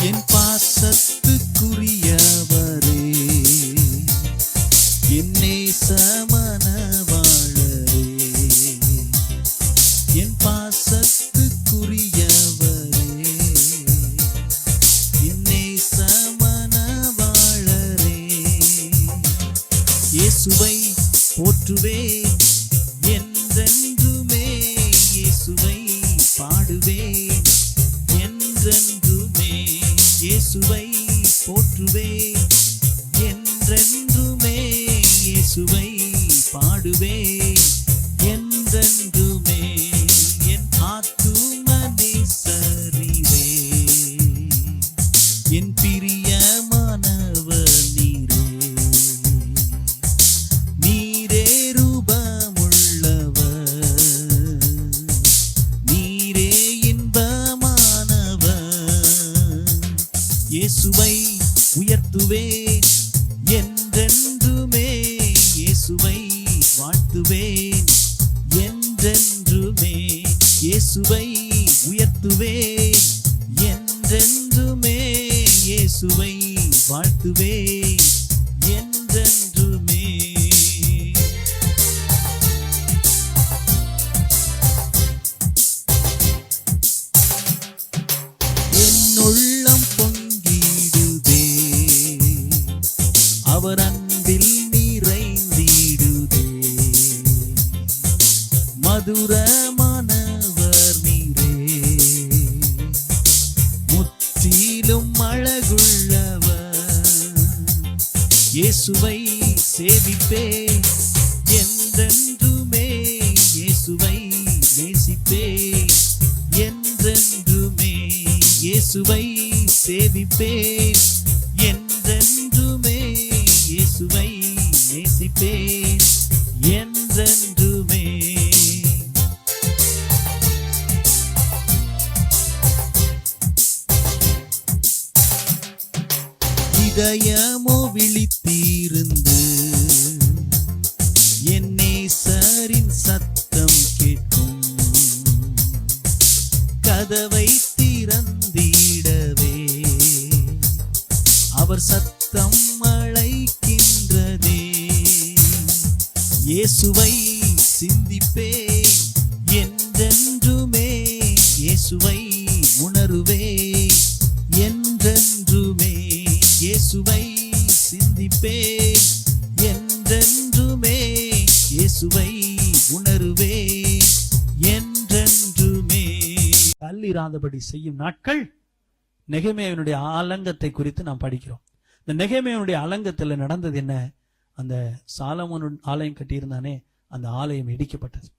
என் பாசத்துக்குரியவரே, என் நேசமனவாளரே, என் பாசத்துக்குரியவரே, என் நேசமனவாளரே, இயேசுவை போற்றுவேன் என்றென்றுமே, இயேசுவை பாடுவேன் என்றென்றுமே, இயேசுவை போற்றுவேன் என்றென்றுமே, இயேசுவை பாடுவேன் என்றென்றுமே, என் ஆத்தும நேசரீரே, என் பிரியமானவர் நீரே, நீரே ரூபமுள்ளவர், நீரே இயேசுவை உயர்த்துவேன் என்றென்றுமே, இயேசுவை வாழ்த்துவேன் என்றென்றுமே, இயேசுவை உயர்த்துவேன் என்றென்றுமே, இயேசுவை வாழ்த்துவேன் என்றென்றுமே. என் உள்ளம் அவர் அன்பில் நிறைந்திடுதே, மதுரமானவர் நீரே, முற்றிலும் அழகுள்ளவர், இயேசுவை சேவிப்பேன் என்றென்றுமே, இயேசுவை நேசிப்பேன் என்றென்றுமே, இயேசுவை சேவிப்பேன் என்றென்றுமே, இயேசுவை நேசிப்பேன் என்றென்றுமே. இதயமோ விழித்திருந்து என் நேசரின் சத்தம் கேட்கும், கதவை திறந்திடவே அவர் சத்தம் அழைக்கின்றதே, இயேசுவை சிந்திப்பேன் என்றென்றுமே, இயேசுவை உணருவேன் என்றென்றுமே, இயேசுவை சிந்திப்பேன் என்றென்றுமே, இயேசுவை உணருவேன் என்றென்றுமே. கல்லிராதபடி செய்யும் நாட்கள் நெகேமியாவினுடைய ஆலங்கத்தை குறித்து நாம் படிக்கிறோம். இந்த நெகேமியாவினுடைய ஆலங்கத்தில் நடந்தது என்ன? அந்த சாலமோன் ஆலயம் கட்டியிருந்தானே, அந்த ஆலயம் இடிக்கப்பட்டது,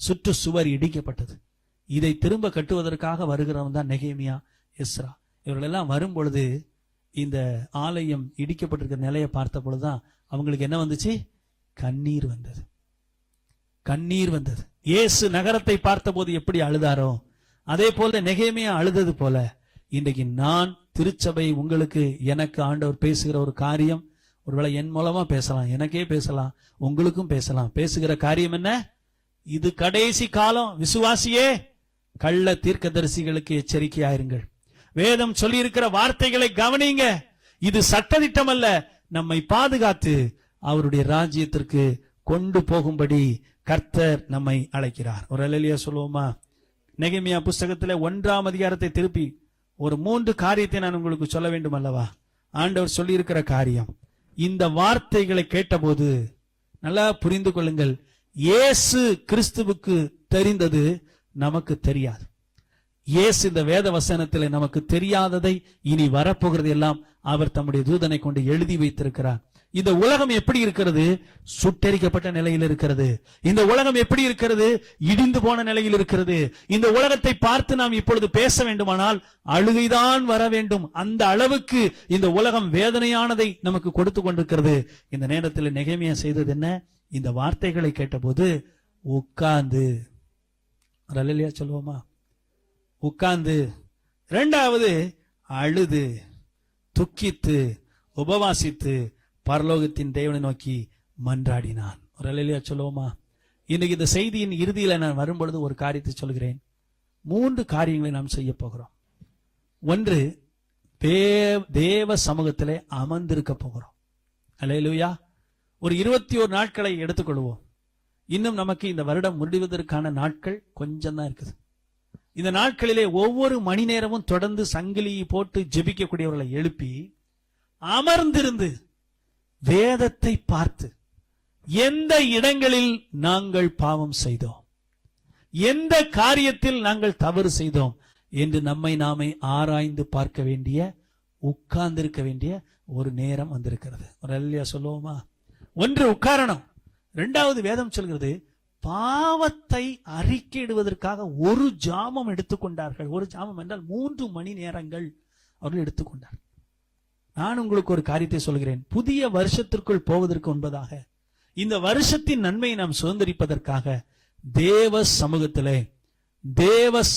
சுற்று சுவர் இடிக்கப்பட்டது. இதை திரும்ப கட்டுவதற்காக வருகிறவன் தான் நெகேமியா, எஸ்ரா. இவர்கள் எல்லாம் வரும் பொழுது இந்த ஆலயம் இடிக்கப்பட்டிருக்கிற நிலையை பார்த்த பொழுதுதான் அவங்களுக்கு என்ன வந்துச்சு? கண்ணீர் வந்தது. கண்ணீர் வந்தது. இயேசு நகரத்தை பார்த்த போது எப்படி அழுதாரோ அதே போல நெகேமியா அழுதது போல இன்றைக்கு நான் திருச்சபை உங்களுக்கு எனக்கு ஆண்டவர் பேசுகிற ஒரு காரியம், ஒருவேளை என் மூலமா பேசலாம், எனக்கே பேசலாம், உங்களுக்கும் பேசலாம். பேசுகிற காரியம் என்ன? இது கடைசி காலம். விசுவாசியே, கள்ள தீர்க்கதரிசிகளுக்கு எச்சரிக்கையாயிருங்கள். வேதம் சொல்லி இருக்கிற வார்த்தைகளை கவனிங்க. இது சட்டதிட்டம் அல்ல, நம்மை பாதுகாத்து அவருடைய ராஜ்யத்திற்கு கொண்டு போகும்படி கர்த்தர் நம்மை அழைக்கிறார். ஒரு அல்லேலூயா சொல்லுவோமா? நெகேமியா புஸ்தகத்திலே 1ஆம் அதிகாரத்தை திருப்பி ஒரு 3 காரியத்தை நான் உங்களுக்கு சொல்ல வேண்டும் அல்லவா? ஆண்டவர் சொல்லி இருக்கிற காரியம், இந்த வார்த்தைகளை கேட்டபோது நல்லா புரிந்து கொள்ளுங்கள். இயேசு கிறிஸ்துவுக்கு தெரிந்தது நமக்கு தெரியாது. இயேசு இந்த வேத வசனத்தில் நமக்கு தெரியாததை இனி வரப்போகிறது எல்லாம் அவர் தம்முடைய தூதனை கொண்டு எழுதி வைத்திருக்கிறார். இந்த உலகம் எப்படி இருக்கிறது? சுட்டெரிக்கப்பட்ட நிலையில் இருக்கிறது. இந்த உலகம் எப்படி இருக்கிறது? இடிந்து போன நிலையில் இருக்கிறது. இந்த உலகத்தை பார்த்து நாம் இப்பொழுது பேச வேண்டுமானால் அழுகைதான் வர வேண்டும். அந்த அளவுக்கு இந்த உலகம் வேதனையானதை நமக்கு கொடுத்து கொண்டிருக்கிறது. இந்த நேரத்தில் நெகேமியா செய்தது என்ன? இந்த வார்த்தைகளை கேட்டபோது உட்கார்ந்து, அல்லேலூயா சொல்லுவோமா? உட்கார்ந்து, 2வது அழுது துக்கித்து உபவாசித்து பரலோகத்தின் தேவனை நோக்கி மன்றாடினான். ஒரு அல்லேலூயா சொல்லுவோமா? இன்னைக்கு இந்த செய்தியின் இறுதியில் நான் வரும்பொழுது ஒரு காரியத்தை சொல்கிறேன். 3 காரியங்களை நாம் செய்ய போகிறோம். 1, தேவ சமூகத்திலே அமர்ந்திருக்க போகிறோம். அல்லேலூயா. ஒரு 21 நாட்களை எடுத்துக்கொள்வோம். இன்னும் நமக்கு இந்த வருடம் முடிவதற்கான நாட்கள் கொஞ்சம் தான் இருக்குது. இந்த நாட்களிலே ஒவ்வொரு மணி நேரமும் தொடர்ந்து சங்கிலி போட்டு ஜெபிக்கக்கூடியவர்களை எழுப்பி அமர்ந்திருந்து வேதத்தை பார்த்து எந்த இடங்களில் நாங்கள் பாவம் செய்தோம், எந்த காரியத்தில் நாங்கள் தவறு செய்தோம் என்று நம்மை நாமே ஆராய்ந்து பார்க்க வேண்டிய, உட்கார்ந்திருக்க வேண்டிய ஒரு நேரம் வந்திருக்கிறது. ஒரு அல்லேலூயா சொல்லுவோமா? 1 உட்காரணம். 2வது வேதம் சொல்கிறது பாவத்தை அறிக்கையிடுவதற்காக ஒரு ஜாமம் எடுத்துக்கொண்டார்கள். ஒரு ஜாமம் என்றால் 3 மணி நேரங்கள் அவர்கள் எடுத்துக்கொண்டார்கள். நான் உங்களுக்கு ஒரு காரியத்தை சொல்கிறேன். புதிய வருஷத்திற்குள் போவதற்கு முன்பதாக இந்த வருஷத்தின் நன்மையை நாம் சுதந்திரிப்பதற்காக தேவ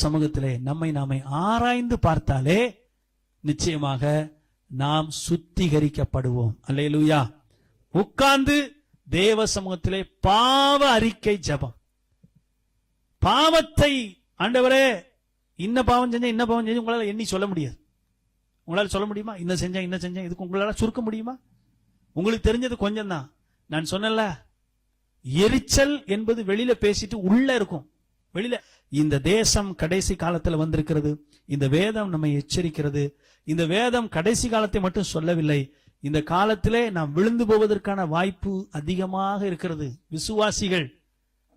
சமூகத்திலே நம்மை நாமே ஆராய்ந்து பார்த்தாலே நிச்சயமாக நாம் சுத்திகரிக்கப்படுவோம். அல்லேலூயா. உட்கார்ந்து தேவ சமூகத்திலே பாவ அறிக்கை ஜெபம். பாவத்தை, ஆண்டவரே இன்ன பாவம் செஞ்சேன் உங்களால எண்ணி சொல்ல முடியாது. உங்களால சொல்ல முடியுமா? இன்ன செஞ்சேன் இதுக்கு உங்களால சுருக்க முடியுமா? உங்களுக்கு தெரிஞ்சது கொஞ்சம் தான். நான் சொன்னல, எரிச்சல் என்பது வெளியில பேசிட்டு உள்ள இருக்கும். வெளியில இந்த தேசம் கடைசி காலத்துல வந்திருக்கிறது. இந்த வேதம் நம்மை எச்சரிக்கிறது. இந்த வேதம் கடைசி காலத்தை மட்டும் சொல்லவில்லை, இந்த காலத்திலே நாம் விழுந்து போவதற்கான வாய்ப்பு அதிகமாக இருக்கிறது. விசுவாசிகள்,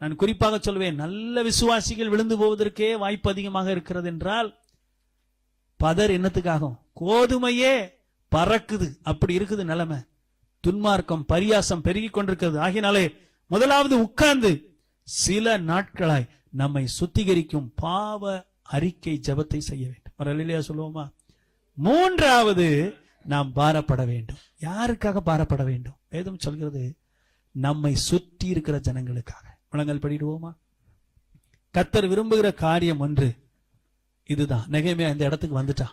நான் குறிப்பாக சொல்வேன், நல்ல விசுவாசிகள் விழுந்து போவதற்கே வாய்ப்பு அதிகமாக இருக்கிறது. என்றால் பதர் என்னத்துக்காகும்? கோதுமையே பறக்குது, அப்படி இருக்குது நிலைமை. துன்மார்க்கம் பரியாசம் பெருகி கொண்டிருக்கிறது. ஆகினாலே முதலாவது உட்கார்ந்து சில நாட்களாய் நம்மை சுத்திகரிக்கும் பாவ அறிக்கை ஜெபத்தை செய்ய வேண்டும். ஒரு அல்லேலூயா சொல்லுவோமா? 3வது நாம் பாரப்பட வேண்டும். யாருக்காக பாரப்பட வேண்டும்? வேதம் சொல்கிறது நம்மை சுற்றி இருக்கிற ஜனங்களுக்காக. முழங்கால் படிடுவோமா? கர்த்தர் விரும்புகிற காரியம் ஒன்று இதுதான். நெகேமியா இந்த இடத்துக்கு வந்துட்டா.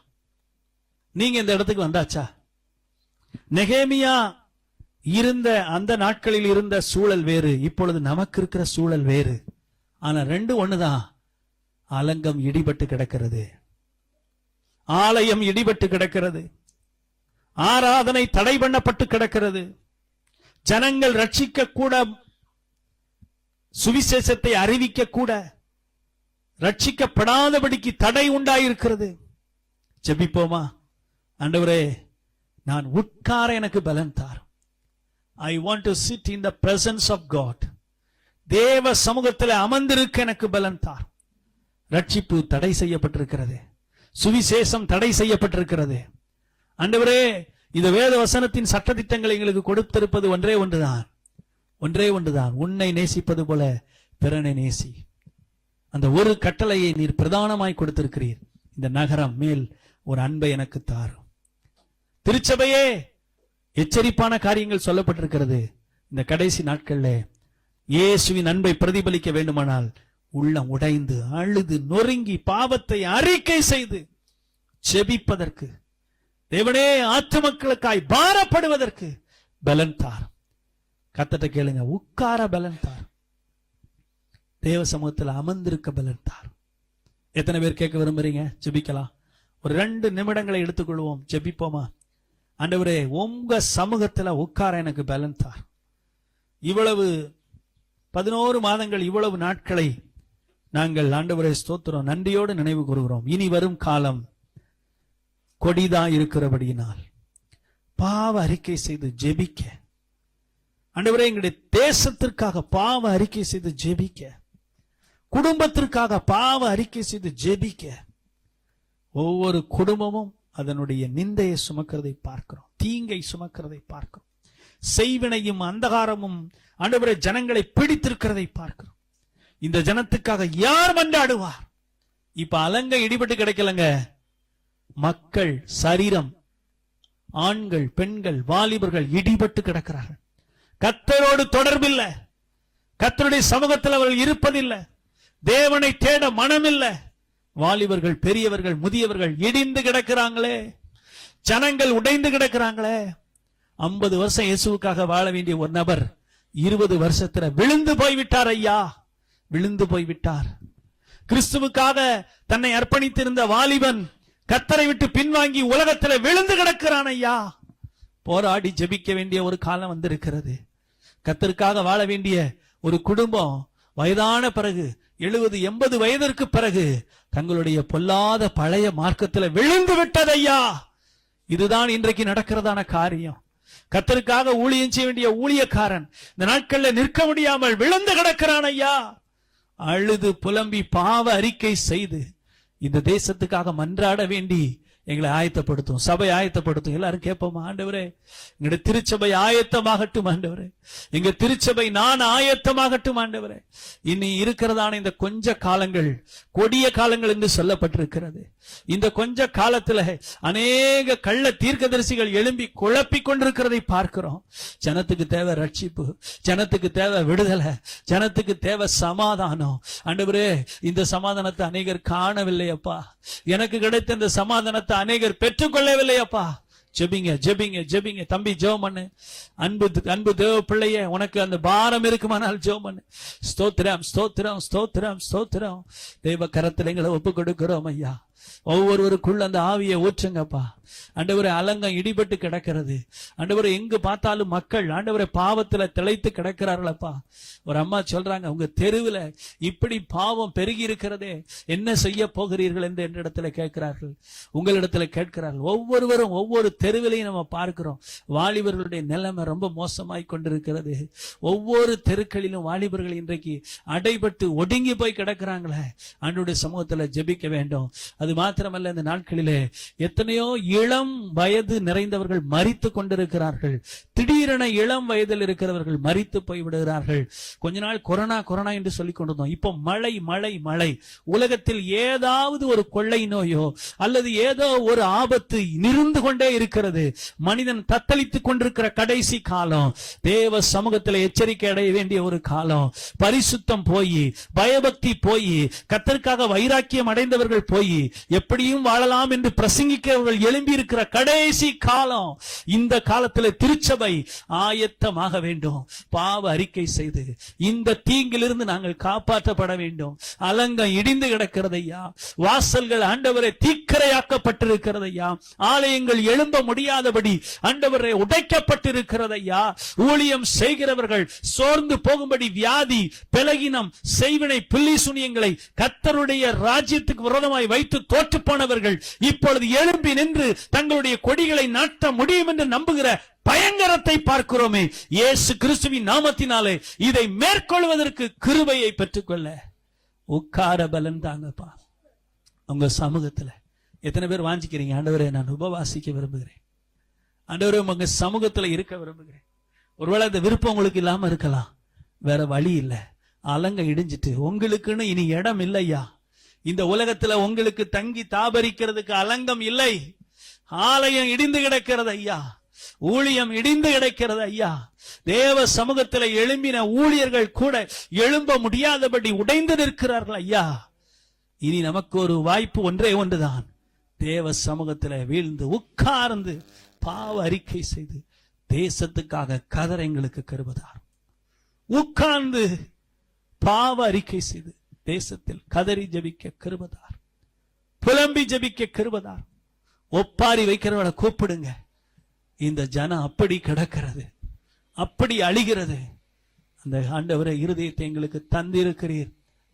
நீங்க இந்த இடத்துக்கு வந்தாச்சா? நெகேமியா இருந்த அந்த நாட்களில் இருந்த சூழல் வேறு, இப்பொழுது நமக்கு இருக்கிற சூழல் வேறு. ஆனா 2 ஒண்ணுதான். அலங்கம் இடிபட்டு கிடக்கிறது, ஆலயம் இடிபட்டு கிடக்கிறது, ஆராதனை தடை பண்ணப்பட்டு கிடக்கிறது, ஜனங்கள் ரட்சிக்க கூட, சுவிசேஷத்தை அறிவிக்க கூட ரட்சிக்கப்படாதபடிக்கு தடை உண்டாயிருக்கிறது. ஜெபிப்போமா? ஆண்டவரே, நான் உட்கார எனக்கு பலன் தாரும். I want to sit in the presence of God. தேவ சமூகத்தில் அமர்ந்திருக்க எனக்கு பலன் தாரும். ரட்சிப்பு தடை செய்யப்பட்டிருக்கிறது, சுவிசேஷம் தடை செய்யப்பட்டிருக்கிறது. ஆண்டவரே, இந்த வேத வசனத்தின் சட்டதிட்டங்களை எங்களுக்கு கொடுத்திருப்பது ஒன்றே ஒன்றுதான், உன்னை நேசிப்பது போல பிறனை நேசி. அந்த ஒரு கட்டளையை நீர் பிரதானமாய் கொடுத்திருக்கிறீர். இந்த நகரம் மேல் ஒரு அன்பை எனக்கு தாரும். திருச்சபையே, எச்சரிப்பான காரியங்கள் சொல்லப்பட்டிருக்கிறது. இந்த கடைசி நாட்கள்ல இயேசுவின் அன்பை பிரதிபலிக்க வேண்டுமானால் உள்ளம் உடைந்து அழுது நொறுங்கி பாவத்தை அறிக்கை செய்து ஜெபிப்பதற்கு, தேவனே ஆத்துமக்களுக்காய் பாரப்படுவதற்கு பலன் தார். கர்த்தர்ட்ட கேளுங்க, உட்கார பலன் தார், தேவ சமூகத்தில் அமர்ந்திருக்க பலன் தார். எத்தனை பேர் கேட்க விரும்புறீங்க? ஜெபிக்கலாம். ஒரு 2 நிமிடங்களை எடுத்துக்கொள்வோம், ஜெபிப்போமா? ஆண்டவரே, உங்க சமூகத்துல உட்கார எனக்கு பலன் தார். இவ்வளவு 11 மாதங்கள், இவ்வளவு நாட்களை நாங்கள் ஆண்டவரே ஸ்தோத்திரம் நன்றியோடு நினைவு கூறுகிறோம். இனி வரும் காலம் கொடிதா இருக்கிறபடியினால் பாவ அறிக்கை செய்து ஜெபிக்க, ஆண்டவரே எங்களுடைய தேசத்திற்காக பாவ அறிக்கை செய்து ஜெபிக்க, குடும்பத்திற்காக பாவ அறிக்கை செய்து ஜெபிக்க, ஒவ்வொரு குடும்பமும் அதனுடைய நிந்தையை சுமக்கிறதை பார்க்கிறோம், தீங்கை சுமக்கிறதை பார்க்கிறோம், செய்வினையும் அந்தகாரமும் ஆண்டவரே ஜனங்களை பிடித்திருக்கிறதை பார்க்கிறோம். இந்த ஜனத்துக்காக யார் மன்றாடுவார்? இப்ப அலங்க இடிபட்டு கிடைக்கலங்க, மக்கள் சரீரம், ஆண்கள் பெண்கள் வாலிபர்கள் இடிபட்டு கிடக்கிறார்கள். கர்த்தரோடு தொடர்பில்லை, கர்த்தருடைய சமூகத்தில் அவர்கள் இருப்பதில்லை, தேவனை தேட மனமில்லை. வாலிபர்கள் பெரியவர்கள் முதியவர்கள் இடிந்து கிடக்கிறாங்களே, ஜனங்கள் உடைந்து கிடக்கிறாங்களே. 50 வருஷம் இயேசுவுக்காக வாழ வேண்டிய ஒரு நபர் 20 வருஷத்துல விழுந்து போய்விட்டார். ஐயா, விழுந்து போய்விட்டார். கிறிஸ்துவுக்காக தன்னை அர்ப்பணித்திருந்த வாலிபன் கர்த்தரை விட்டு பின்வாங்கி உலகத்துல விழுந்து கிடக்கிறான். ஐயா, போராடி ஜெபிக்க வேண்டிய ஒரு காலம் வந்திருக்கிறது. கர்த்தருக்காக வாழ வேண்டிய ஒரு குடும்பம் வயதான பிறகு 70-80 வயதிற்கு பிறகு தங்களுடைய பொல்லாத பழைய மார்க்கத்துல விழுந்து விட்டது. ஐயா, இதுதான் இன்றைக்கு நடக்கிறதான காரியம். கர்த்தருக்காக ஊழியம் செய்ய வேண்டிய ஊழியக்காரன் இந்த நாட்கள்ல நிற்க முடியாமல் விழுந்து கிடக்கிறான். ஐயா, அழுது புலம்பி பாவ அறிக்கை செய்து இந்த தேசத்துக்காக மன்றாட வேண்டி எங்களை ஆயத்தப்படுத்தும், சபை ஆயத்தப்படுத்தும். எல்லாரும் கேட்போமா? ஆண்டவரே, எங்களுடைய திருச்சபை ஆயத்தமாகட்டும். ஆண்டவரே, எங்க திருச்சபை நான் ஆயத்தமாகட்டும். ஆண்டவரே, இனி இருக்கிறதான இந்த கொஞ்ச காலங்கள் கொடிய காலங்கள் என்று சொல்லப்பட்டிருக்கிறது. இந்த கொஞ்ச காலத்துல அநேக கள்ள தீர்க்கதரிசிகள் எழும்பி குழப்பிக் கொண்டிருக்கிறதை பார்க்கிறோம். ஜனத்துக்கு தேவை ரட்சிப்பு, ஜனத்துக்கு தேவை விடுதலை, ஜனத்துக்கு தேவை சமாதானம். ஆண்டவரே, இந்த சமாதானத்தை அநேகர் காணவில்லை அப்பா. எனக்கு கிடைத்த இந்த சமாதானத்தை அநேகர் பெற்றுக்கொள்ளவில்லை அப்பா. ஜெபிங்க ஜெபிங்க ஜெபிங்க. தம்பி ஜெபம் பண்ணு. அன்பு தேவ பிள்ளையே, உனக்கு அந்த பாரம் இருக்குமானால் ஜெபம் பண்ணு. ஸ்தோத்திரம் ஸ்தோத்திரம் ஸ்தோத்திரம் ஸ்தோத்திரம். தேவ கரத்தில் எங்களை ஒப்பு கொடுக்கிறோம் ஐயா. ஒவ்வொருவருக்குள்ள அந்த ஆவியை ஊற்றுங்கப்பா. ஆண்டவரே, அலங்கம் இடிபட்டு கிடக்கிறது. ஆண்டவரே, எங்கு பார்த்தாலும் மக்கள் ஆண்டவரே பாவத்துல திளைத்து கிடக்கிறார்களப்பா. ஒரு அம்மா சொல்றாங்க, உங்க தெருவுல இப்படி பாவம் பெருகி இருக்கிறதே, என்ன செய்ய போகிறீர்கள் என்று என்னிடத்துல கேட்கிறார்கள், உங்களிடத்துல கேட்கிறார்கள். ஒவ்வொருவரும் ஒவ்வொரு தெருவிலையும் நம்ம பார்க்கிறோம். வாலிபர்களுடைய நிலைமை ரொம்ப மோசமாய் கொண்டிருக்கிறது. ஒவ்வொரு தெருக்களிலும் வாலிபர்கள் இன்றைக்கு அடைபட்டு ஒடுங்கி போய் கிடக்கிறாங்களே. ஆண்டவருடைய சமூகத்துல ஜெபிக்க வேண்டும். அது மாத்திரமல்ல, இந்த நாட்களிலே எத்தனையோ இளம் வயது நிறைந்தவர்கள் மரித்து கொண்டிருக்கிறார்கள். திடீரென இளம் வயதில் இருக்கிறவர்கள் மரித்து போய்விடுகிறார்கள். கொஞ்ச நாள் கொரோனா கொரோனா என்று சொல்லிக் கொண்டிருந்தோம். இப்போ மழை மழை மழை. உலகத்தில் ஏதாவது ஒரு கொள்ளை நோயோ அல்லது ஏதோ ஒரு ஆபத்து நிருந்து கொண்டே இருக்கிறது. மனிதன் தத்தளித்துக் கொண்டிருக்கிற கடைசி காலம். தேவ சமூகத்தில் எச்சரிக்கை அடைய வேண்டிய ஒரு காலம். பரிசுத்தம் போய், பயபக்தி போய், கர்த்தருக்காக வைராக்கியம் அடைந்தவர்கள் போய் எப்படியும் வாழலாம் என்று பிரசங்கிக்கிறவர்கள் எழும்பி இருக்கிற கடைசி காலம். இந்த காலத்தில் திருச்சபை ஆயத்தமாக வேண்டும். பாவ அறிக்கை செய்து இந்த தீங்கிலிருந்து நாங்கள் காப்பாற்றப்பட வேண்டும். அலங்கம் இடிந்து கிடக்கிறதையா, வாசல்கள் ஆண்டவரை தீக்கரையாக்கப்பட்டிருக்கிறதையா, ஆலயங்கள் எழும்ப முடியாதபடி ஆண்டவரை உடைக்கப்பட்டிருக்கிறதையா, ஊழியம் செய்கிறவர்கள் சோர்ந்து போகும்படி வியாதி, பலகீனம், செய்வினை, பில்லி சூனியங்களை கர்த்தருடைய ராஜ்யத்துக்கு விரோதமாய் வைத்து தோற்று போனவர்கள் இப்பொழுது எழும்பி நின்று தங்களுடைய கொடிகளை நாட்ட முடியும் என்று நம்புகிற பயங்கரத்தை பார்க்கிறோமே. இயேசு கிறிஸ்துவின் நாமத்தினாலே இதை மேற்கொள்வதற்கு கிருபையை பெற்றுக்கொள்ள உட்கார பலன் தாங்கப்பா. உங்க சமூகத்துல எத்தனை பேர் வாஞ்சிக்கிறீங்க? ஆண்டவரே, நான் உபவாசிக்க விரும்புகிறேன். ஆண்டவரே, உங்க சமூகத்துல இருக்க விரும்புகிறேன். ஒருவேளை இந்த விருப்பம் உங்களுக்கு இல்லாம இருக்கலாம். வேற வழி இல்ல. அலங்க இடிஞ்சிட்டு உங்களுக்குன்னு இனி இடம் இல்லையா. இந்த உலகத்துல உங்களுக்கு தங்கி தாபரிக்கிறதுக்கு அலங்கம் இல்லை. ஆலயம் இடிந்து கிடக்கிறது ஐயா. ஊழியம் இடிந்து கிடக்கிறது ஐயா. தேவ சமூகத்துல எழும்பின ஊழியர்கள் கூட எழும்ப முடியாதபடி உடைந்து நிற்கிறார்கள் ஐயா. இனி நமக்கு ஒரு வாய்ப்பு ஒன்றே ஒன்றுதான். தேவ சமூகத்துல வீழ்ந்து உட்கார்ந்து பாவ அறிக்கை செய்து தேசத்துக்காக கதற எங்களுக்கு கருவதார். உட்கார்ந்து பாவ அறிக்கை செய்து தேசத்தில் கதறி ஜபிக்க கருவதார். புலம்பி ஜபிக்க கருவதார். ஒப்பாரி வைக்கிறவனை கூப்பிடுங்க. இந்த ஜனம் அப்படி கிடக்கிறது, அப்படி அழிகிறது. அந்த ஆண்டவரை இருதயத்தை எங்களுக்கு தந்திருக்கிறீர்.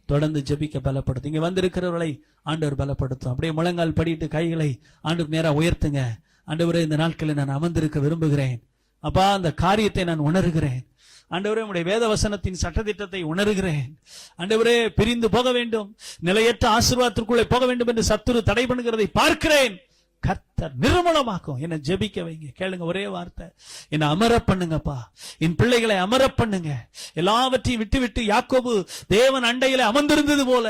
தொடர்ந்து ஜபிக்க பலப்படுத்து. இங்க வந்திருக்கிறவர்களை ஆண்டவர் பலப்படுத்தும். அப்படியே முழங்கால் படிட்டு கைகளை ஆண்டவர் நேரா உயர்த்துங்க. ஆண்டவரே, இந்த நாட்களில் நான் அமர்ந்திருக்க விரும்புகிறேன். அப்பா, அந்த காரியத்தை நான் உணர்கிறேன். ஆண்டவரே, உம்முடைய வேத வசனத்தின் சட்டதிட்டத்தை உணர்கிறேன். ஆண்டவரே, பிரிந்து போக வேண்டும், நிலையற்ற ஆசீர்வாதத்திற்குள்ளே போக வேண்டும் என்று சத்துரு தடை பண்ணுகிறதை பார்க்கிறேன். கர்த்தர் நிர்மூலமாக்கும். என்ன ஜெபிக்க வைங்க. கேளுங்க, ஒரே வார்த்தை, என்ன அமர பண்ணுங்கப்பா. என் பிள்ளைகளை அமர பண்ணுங்க. எல்லாவற்றையும் விட்டு விட்டு யாக்கோபு தேவன் அண்டையில அமர்ந்திருந்தது போல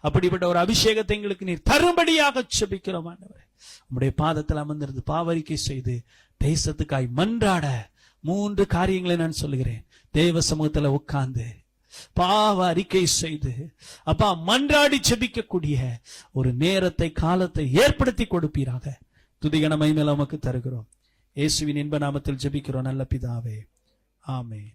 அப்படிப்பட்ட ஒரு அபிஷேகத்தை எங்களுக்கு நீர் தரும்படியாக ஜெபிக்கிறோம். ஆண்டவரே, உம்முடைய பாதத்தில் அமர்ந்திருந்து பாவரிக்கை செய்து தேசத்துக்காய் மன்றாட 3 காரியங்களை நான் சொல்லுகிறேன். தேவ சமூகத்துல உட்கார்ந்து பாவ அறிக்கை செய்து அப்பா மன்றாடி ஜெபிக்கக்கூடிய ஒரு நேரத்தை, காலத்தை ஏற்படுத்தி கொடுப்பீராக. துதிகன மகிமை உமக்கு தருகிறோம். இயேசுவின் இன்ப நாமத்தில் ஜெபிக்கிறோம் நல்ல பிதாவே, ஆமென்.